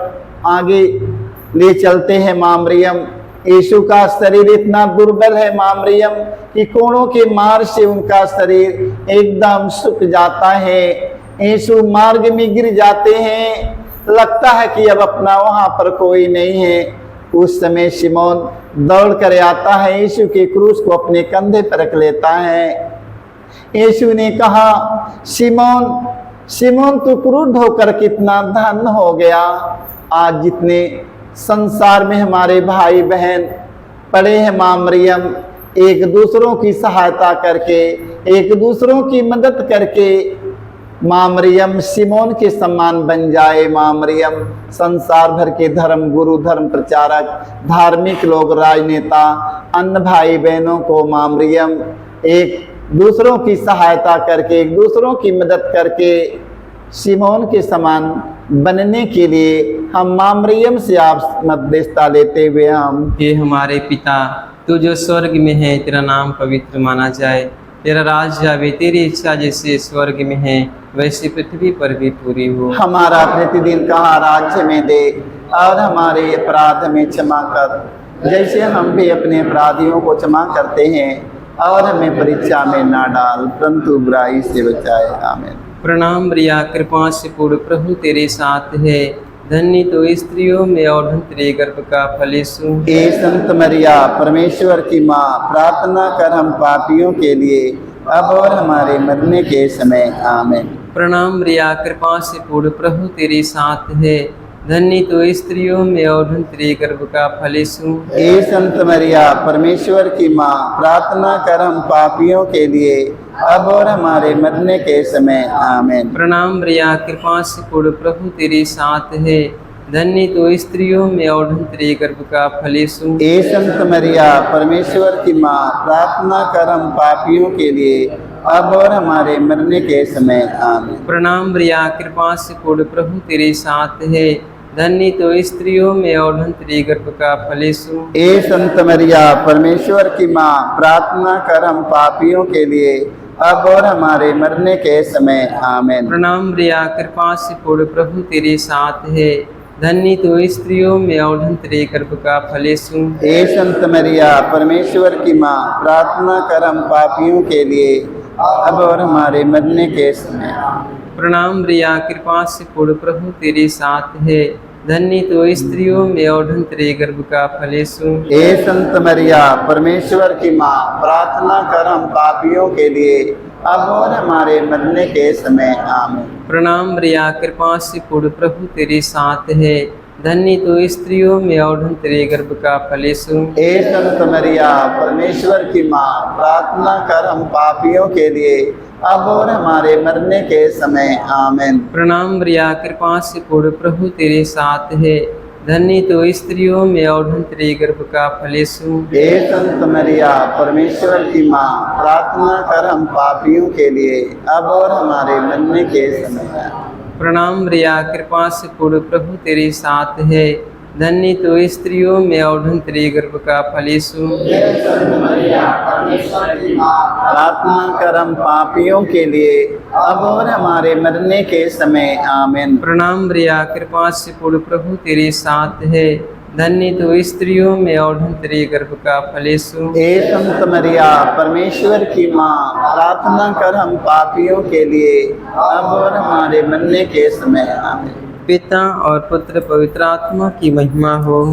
आगे ले चलते हैं माँ मरियम। यीशु का शरीर इतना दुर्बल है माँ मरियम कि कोड़ों के मार से उनका शरीर एकदम सूख जाता है। यीशु मार्ग में गिर जाते हैं, लगता है कि अब अपना वहां पर कोई नहीं है। उस समय शिमोन दौड़ कर आता है, यीशु के क्रूस को अपने कंधे पर रख लेता है। यीशु ने कहा, शिमोन तू क्रुद्ध होकर कितना धन्य हो गया। आज जितने संसार में हमारे भाई बहन पड़े हैं माँ मरियम, एक दूसरों की सहायता करके, एक दूसरों की मदद करके माँ मरियम शिमोन के समान बन जाए। माँ मरियम संसार भर के धर्म गुरु, धर्म प्रचारक, धार्मिक लोग, राजनेता, अन्य भाई बहनों को माँ मरियम एक दूसरों की सहायता करके, एक दूसरों की मदद करके शिमोन के समान बनने के लिए हम माँ मरियम से आप मध्यस्थता लेते हुए हम हे हमारे पिता, तू जो स्वर्ग में है, तेरा नाम पवित्र माना जाए, तेरा राज्य आवे, तेरी इच्छा जैसे स्वर्ग में है वैसे पृथ्वी पर भी पूरी हो। हमारा प्रतिदिन का राज्य में दे और हमारे अपराध में क्षमा कर, जैसे हम भी अपने अपराधियों को क्षमा करते हैं, और हमें परीक्षा में ना डाल परंतु बुराई से बचाए। आमीन। प्रणाम मरिया, कृपा से पूर्ण, प्रभु तेरे साथ है, धन्य तो स्त्रियों में और धन्य तेरे गर्भ का फल यीशु। हे संत मरिया, परमेश्वर की माँ, प्रार्थना कर हम पापियों के लिए अब और हमारे मरने के समय। आमीन। प्रणाम मरिया, कृपा से पूर्ण, प्रभु तेरे साथ है, धन्य तो स्त्रियों में और धन्य तेरे गर्भ का फल यीशु। हे संत मरिया, परमेश्वर की माँ, प्रार्थना कर हम पापियों के लिए अब और हमारे मरने के समय। आमीन। प्रणाम मरिया, कृपा से पूर्ण, प्रभु तेरे साथ है, धन्य तो स्त्रियों में और धन्य तेरे गर्भ का फल यीशु। हे संत मरिया, परमेश्वर की माँ, प्रार्थना कर हम पापियों के लिए अब और हमारे मरने के समय। आमीन। प्रणाम मरिया, कृपा से पूर्ण, प्रभु तेरे साथ है, धन्य तो स्त्रियों में और धन्य तेरे गर्भ का फल यीशु। हे संत मरिया, परमेश्वर की माँ, प्रार्थना कर हम पापियों के लिए अब और हमारे मरने के समय। आमीन। प्रणाम मरिया, कृपा से पूर्ण, प्रभु तेरे साथ है, धन्य तो स्त्रियों में और धन्य तेरे गर्भ का फल यीशु। हे संत मरिया, परमेश्वर की माँ, प्रार्थना कर हम पापियों के लिए अब और हमारे मरने के समय। प्रणाम मरिया, कृपा से पूर्ण, प्रभु तेरे साथ है, धन्य तो स्त्रियों में और धन्य तेरे गर्भ का फल यीशु। हे संत मरिया, परमेश्वर की माँ, प्रार्थना कर हम पापियों के लिए अब और हमारे मरने के समय आमीन। प्रणाम मरिया, कृपा से पूर्ण, प्रभु तेरे साथ है। धन्य तू स्त्रियों में और धन्य तेरे गर्भ का फल यीशु। हे संत मरिया, परमेश्वर की माँ, प्रार्थना कर हम पापियों के लिए अब और हमारे मरने के समय आमीन। प्रणाम मरिया, कृपा से पूर्ण, प्रभु तेरे साथ है। धन्य तू स्त्रियों में और धन्य तेरे गर्भ का फल यीशु। हे संत मरिया, परमेश्वर की माँ, प्रार्थना कर हम पापियों के लिए अब और हमारे मरने के समय आमीन। प्रणाम मरिया, कृपा से पूर्ण, प्रभु तेरे साथ है। धन्य तू स्त्रियों में और धन्य तेरे गर्भ का फल यीशु। हे संत मरिया, परमेश्वर की माँ, प्रार्थना कर हम पापियों के लिए अब और हमारे मरने के समय आमीन। प्रणाम मरिया, कृपा से पूर्ण, प्रभु तेरे साथ है। धन्य तू स्त्रियों में और धन्य तेरे गर्भ का फल यीशु। हे संत मरिया, परमेश्वर की माँ, प्रार्थना कर हम पापियों के लिए अब और हमारे मरने के समय आमीन। पिता और पुत्र पवित्र आत्मा की महिमा हो।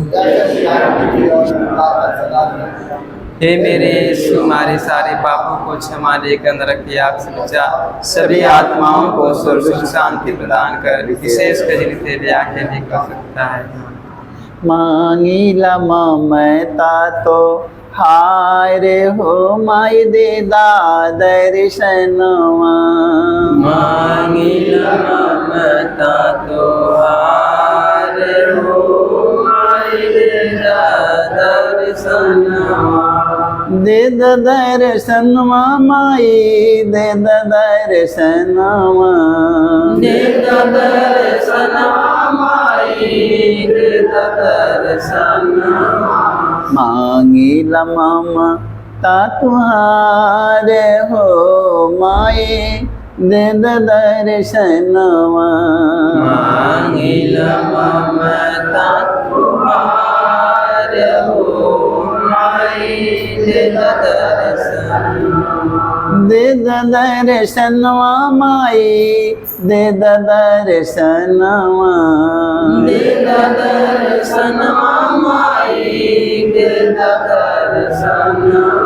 हे मेरे यीशु, हमारे सारे पापों को क्षमा देकर नरक की आग से बचा, सभी आत्माओं को स्वर्ग सुख शांति प्रदान कर, विशेष कर जिनसे दया के लिए कर सकता है। मांगी लमा मैता तो हाय रे हो माई दे दर्शनवा। मांगी ममता तो हार हो माई दे दर्शनवा। दे दर्शनवा माई, दे दर्शनवा। दे दर्शनवा माई, दे दर्शनवा। मांगी लमा ता तुहारे हो माई, दे दर्शनवा। मांगी ममता तुहारे हो माई, दे दर्शनवा। दे दर्शनवा माई, दे दर्शनवा। दे दर्शनवा माई, दे दर्शनवा।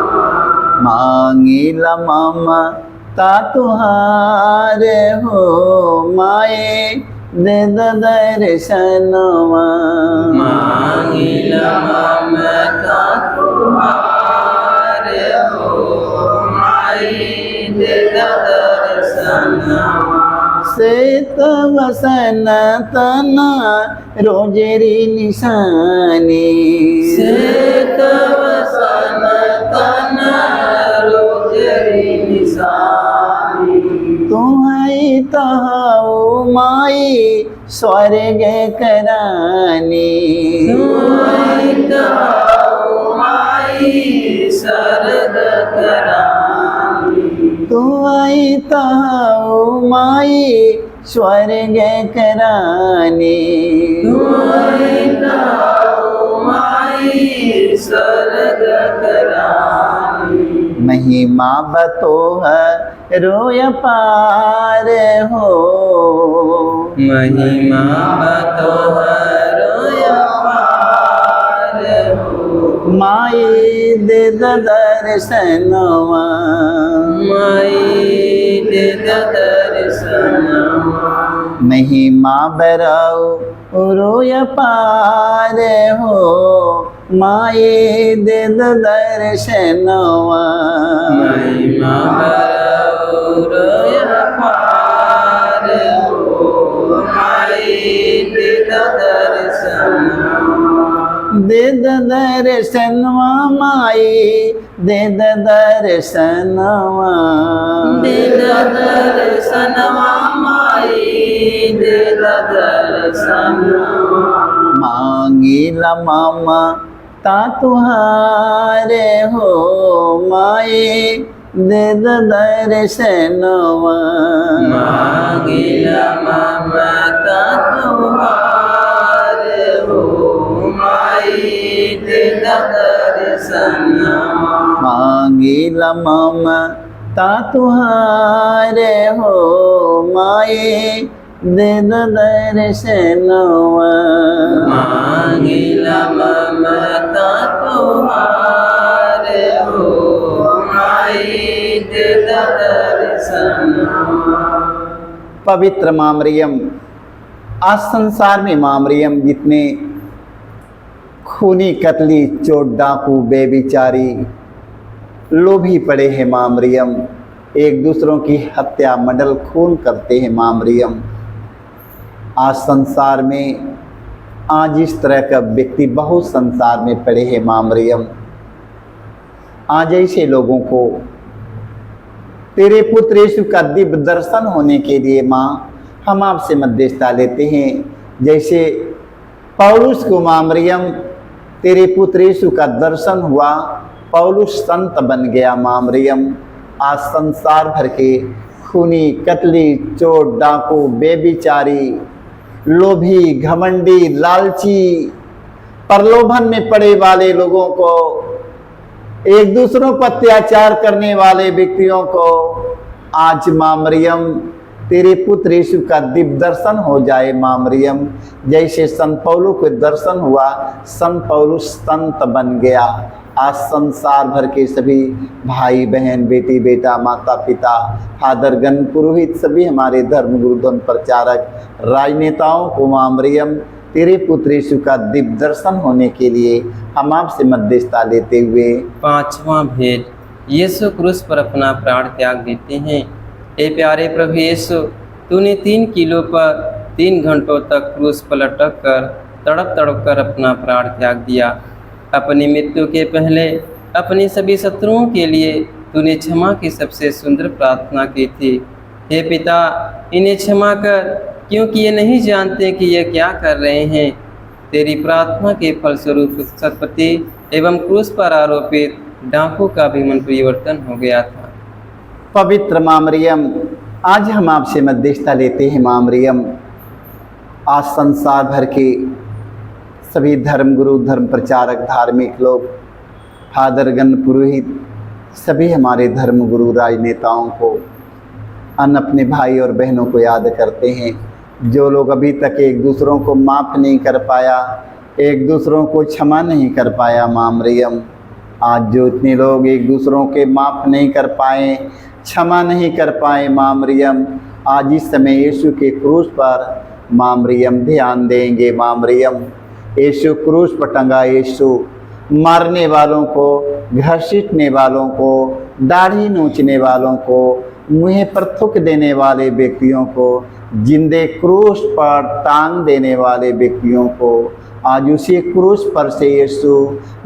मांगी लमा ता तुहारे हो माई, दे दर्शनवा। मांगी ममता तुहारे हो माई, दे दर्शनवा। श्वेत वसन तना रोजेरी निशानी। श्वेत वसन तन रोजरी निशानी। तुम्हारी तहाओ माई स्वर्ग करानी। तुम्हारी तहाओ माई स्वर्ग करानी। तुम्हारी तहाओ माई स्वर्ग करानी। तुम्हारी तहाओ माई स्वर्ग करानी। महिमा बतोह रोय पार हो। महिमा बतोहर पार हो। माई दे दर्शनवा। माई दे दर्शनवा। महिमा बराओ रोय पार हो माई दे दर्शनवा। महिमा बरौरय पार हो माई दे दर्शनवा। दे दर्शनवा माई, दे दर्शनवा। दे दर्शनवा माई, दे दर्शनवा। मांगी लमा ता तुहारे हो माई, दे दर्शनवा। मांगी ममता तुहारे हो माई, दे दर्शनवा। मांगी लमा ता तुहारे हो माई, दे दर्शनवा। मांगी ममता तुहारे हो माई, दे दर्शनवा। प्रसन्न। पवित्र माँ मरियम, आज संसार में माँ मरियम जितने खूनी, कतली, चोर, डाकू, बेविचारी, लोभी पड़े हैं माँ मरियम, एक दूसरों की हत्या, मर्डर, खून करते हैं माँ मरियम, आज संसार में आज इस तरह का व्यक्ति बहुत संसार में पड़े हैं माँ मरियम। आज ऐसे लोगों को तेरे पुत्र यीशु का दिव्य दर्शन होने के लिए माँ हम आपसे मध्यस्थता लेते हैं। जैसे पौलुस को माँ मरियम तेरे पुत्र यीशु का दर्शन हुआ, पौलुस संत बन गया माँ मरियम, आज संसार भर के खूनी, कतली, चोर, डाकू, बेविचारी, लोभी, घमंडी, लालची, प्रलोभन में पड़े वाले लोगों को, एक दूसरों पर अत्याचार करने वाले व्यक्तियों को आज माँ मरियम तेरे पुत्र यीशु का दिव्य दर्शन हो जाए माँ मरियम। जैसे संत पौलुस को दर्शन हुआ, संत पौलुस संत बन गया, आज संसार भर के सभी भाई बहन, बेटी बेटा, माता पिता, फादरगण, पुरोहित, सभी हमारे धर्म गुरु, धर्म प्रचारक, राजनेताओं को माँ मरियम तेरे पुत्र यीशु का दिव्य दर्शन होने के लिए हम आपसे मध्यस्थता लेते हुए पांचवा भेद, यीशु क्रूस पर अपना प्राण त्याग देते हैं। हे प्यारे प्रभु यीशु, तूने 3 किलो पर 3 घंटों तक क्रूस पर लटक कर तड़प तड़प कर अपना प्राण त्याग दिया। अपनी मृत्यु के पहले अपने सभी शत्रुओं के लिए तूने क्षमा की सबसे सुंदर प्रार्थना की थी। हे पिता, इन्हें क्षमा कर, क्योंकि ये नहीं जानते कि ये क्या कर रहे हैं। तेरी प्रार्थना के फलस्वरूप सतपति एवं क्रूस पर आरोपित डाकू का भी मन परिवर्तन हो गया था। पवित्र माँ मरियम, आज हम आपसे मध्यस्थता लेते हैं माँ मरियम, आज संसार भर के सभी धर्म गुरु, धर्म प्रचारक, धार्मिक लोग, फादरगण, पुरोहित, सभी हमारे धर्म गुरु, राजनेताओं को, अन्य अपने भाई और बहनों को याद करते हैं, जो लोग अभी तक एक दूसरों को माफ़ नहीं कर पाया, एक दूसरों को क्षमा नहीं कर पाया माँ मरियम, आज जो इतने लोग एक दूसरों के माफ़ नहीं कर पाए, क्षमा नहीं कर पाए माँ मरियम, आज इस समय यीशु के क्रूस पर माँ मरियम ध्यान देंगे। माँ मरियम, यीशु क्रूस पर टंगा, यीशु मारने वालों को, घसीटने वालों को, दाढ़ी नोचने वालों को, मुँह पर थूक देने वाले व्यक्तियों को, जिंदे क्रूस पर टांग देने वाले व्यक्तियों को, आज उसी क्रूस पर से यीशु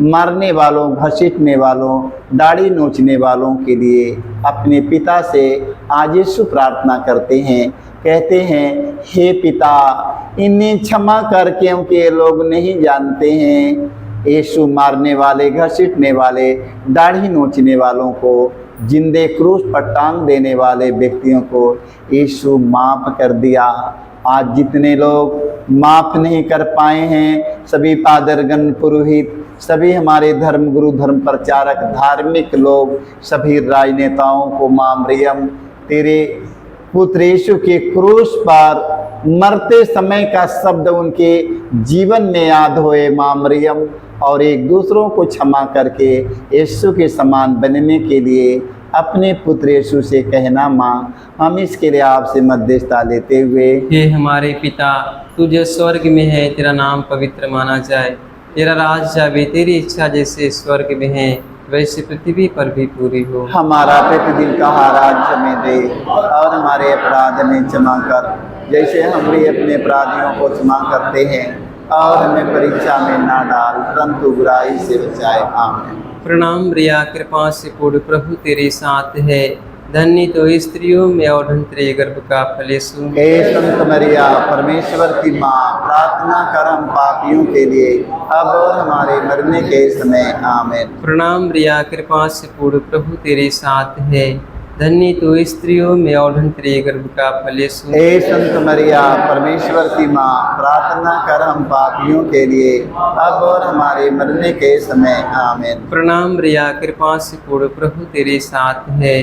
मारने वालों, घसीटने वालों, दाढ़ी नोचने वालों के लिए अपने पिता से आज यीशु प्रार्थना करते हैं, कहते हैं, हे पिता, इन्हें क्षमा कर, क्योंकि ये लोग नहीं जानते हैं। यीशु मारने वाले, घसीटने वाले, दाढ़ी नोचने वालों को, जिंदे क्रूस पर टांग देने वाले व्यक्तियों को यीशु माफ़ कर दिया। आज जितने लोग माफ़ नहीं कर पाए हैं, सभी फादरगण, पुरोहित, सभी हमारे धर्म गुरु, धर्म प्रचारक, धार्मिक लोग, सभी राजनेताओं को माँ मरियम तेरे पुत्र यीशु के क्रूस पर मरते समय का शब्द उनके जीवन में याद होए माँ मरियम, और एक दूसरों को क्षमा करके यीशु के समान बनने के लिए अपने पुत्र यीशु से कहना माँ, हम इसके लिए आपसे मध्यस्थता लेते हुए हे हमारे पिता, तू जो स्वर्ग में है, तेरा नाम पवित्र माना जाए, तेरा राज आवे, तेरी इच्छा जैसे स्वर्ग में है वैसे पृथ्वी पर भी पूरी हो। हमारा प्रतिदिन का आहार हमें दे, और हमारे अपराध हमें क्षमा कर, जैसे हम भी अपने अपराधियों को क्षमा करते हैं, और हमें परीक्षा में ना डाल, परंतु बुराई से बचाए। आमीन। प्रणाम प्रिया, कृपा से पूर्ण प्रभु तेरे साथ है, धन्य तो स्त्रियों में और धन्य तेरे गर्भ का फल यीशु। हे संत मरिया, परमेश्वर की माँ, प्रार्थना कर हम पापियों के लिए, अब और हमारे मरने के समय। आमीन। प्रणाम प्रिया, कृपा से पूर्ण प्रभु तेरे साथ है, धन्य तो स्त्रियों में और धन्य तेरे गर्भ का फल यीशु। हे संत मरिया, परमेश्वर की माँ, प्रार्थना कर हम पापियों के लिए, अब और हमारे मरने के समय। आमीन। प्रणाम प्रिया, कृपा से पूर्ण प्रभु तेरे साथ है,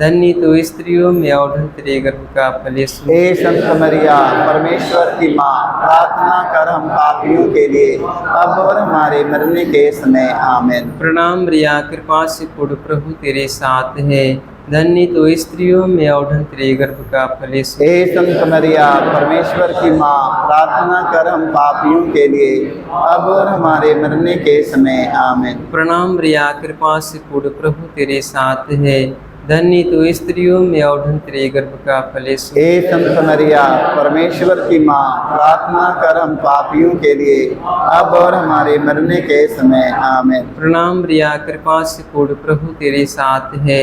धन्य तो स्त्रियों में और धन्य तेरे गर्भ का फल यीशु। हे संत मरिया, परमेश्वर की माँ, प्रार्थना कर हम पापियों के लिए, अब और हमारे मरने के समय। आमीन। प्रणाम प्रिया, कृपा से पूर्ण प्रभु तेरे साथ है, धन्य तो स्त्रियों में और धन तेरे गर्भ का फल यीशु। हे संत मरिया परमेश्वर की माँ, प्रार्थना कर हम पापियों के लिए अब और हमारे मरने के समय आमीन। प्रणाम मरिया, कृपा से पूर्ण, प्रभु तेरे साथ है। धन्य तो स्त्रियों में और धन तेरे गर्भ का फल यीशु। हे संत मरिया परमेश्वर की माँ, प्रार्थना कर हम पापियों के लिए अब और हमारे मरने के समय आमीन। प्रणाम मरिया, कृपा से पूर्ण, प्रभु तेरे साथ है।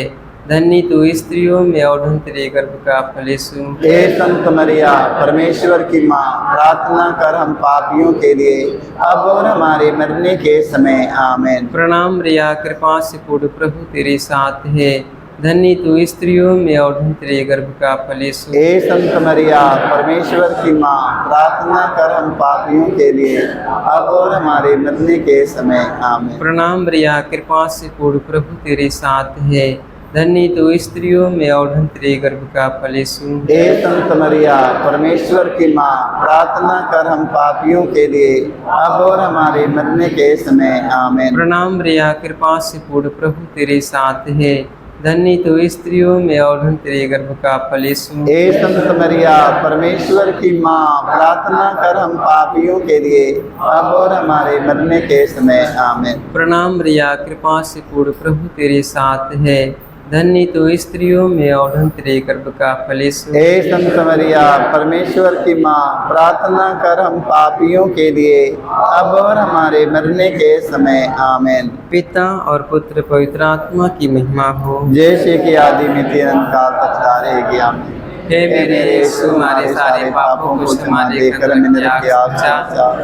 धन्य तो स्त्रियों में और धन तेरे गर्भ का फल यीशु। हे संत मरिया परमेश्वर की माँ, प्रार्थना कर हम पापियों के लिए अब और हमारे मरने के समय आमीन। प्रणाम मरिया, कृपा से पूर्ण, प्रभु तेरे साथ है। धन्य तो स्त्रियों में और धन तेरे गर्भ का फल यीशु। हे संत मरिया परमेश्वर की माँ, प्रार्थना कर हम पापियों के लिए अब और हमारे मरने के समय आमीन। प्रणाम मरिया, कृपा से पूर्ण, प्रभु तेरे साथ है। धन्य तो स्त्रियों में और धन तेरे गर्भ का फल यीशु। हे संत मरिया परमेश्वर की माँ, प्रार्थना कर हम पापियों के लिए अब और हमारे मरने के समय आमीन। प्रणाम मरिया, कृपा से पूर्ण, प्रभु तेरे साथ है। धन्य तो स्त्रियों में और धन तेरे गर्भ का फल यीशु। हे संत मरिया परमेश्वर की माँ, प्रार्थना कर हम पापियों के लिए अब और हमारे मरने के समय आमीन। प्रणाम मरिया, कृपा से पूर्ण, प्रभु तेरे साथ है। धन्य तो स्त्रियों में और धन तेरे गर्भ का फल यीशु। हे संत मरिया परमेश्वर की माँ, प्रार्थना कर हम पापियों के लिए अब और हमारे मरने के समय आमीन। पिता और पुत्र पवित्र आत्मा की महिमा हो। जैसे कि आदि में अनंत काल तक रहेगी आमीन। हे मेरे यीशु, हमारे सारे पापों को क्षमा देकर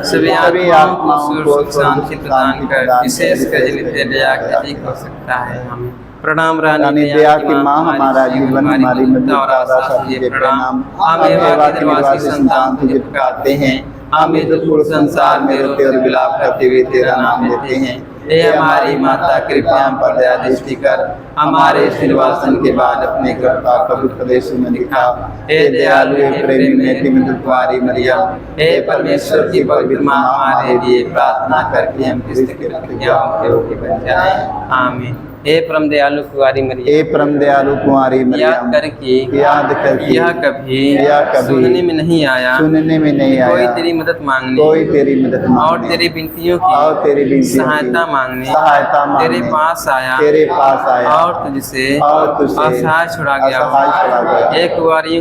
सभी आत्माओं को सुख शांति प्रदान कर, विशेष कर जिन्हें दया की अधिक हो सकता है। आमीन। प्रणाम रानी दया की माँ, हमारा जीवन हमारी मृत्यु का आशा तुझे प्रणाम। हम सेवा के निवासी संतान तुझे पुकारते हैं। हम इस पूर्ण संसार में रोते और विलाप करते हुए तेरा नाम लेते हैं। हे हमारी माता, कृपया हम पर दया दृष्टि कर, हमारे निर्वासन के बाद अपने कृपा पवित्र देश में दिखा। हे दयालु हे प्रेमी नेति मृदु कुंवारी मरिया, हे परमेश्वर की पवित्र माँ, हमारे लिए प्रार्थना करके हम क्रिस्त के प्रतिज्ञाओं के योग्य बन जाएं। आमीन। हे परम दयालु कुंवारी मरिया, हे परम दयालु कुंवारी मरिया, याद करके यह कभी सुनने में नहीं आया कोई तेरी मदद मांगने और तेरी विनतियों की सहायता मांगने तेरे पास आया और तुझसे असहाय छुड़ा गया। हे कुंवारी,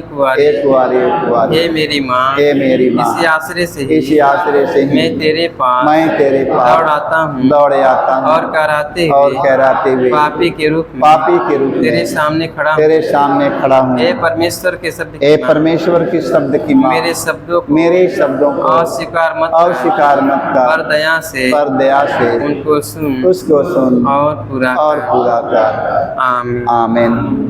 हे मेरी माँ, इसी आश्रय से मैं तेरे पास दौड़ आता हूँ और कराते हुए पापी के रूप में तेरे सामने खड़ा हूँ। हे परमेश्वर के शब्द की माँ, मेरे शब्दों को अस्वीकार मत कर, पर दया से उनको सुन और पूरा कर। आमीन।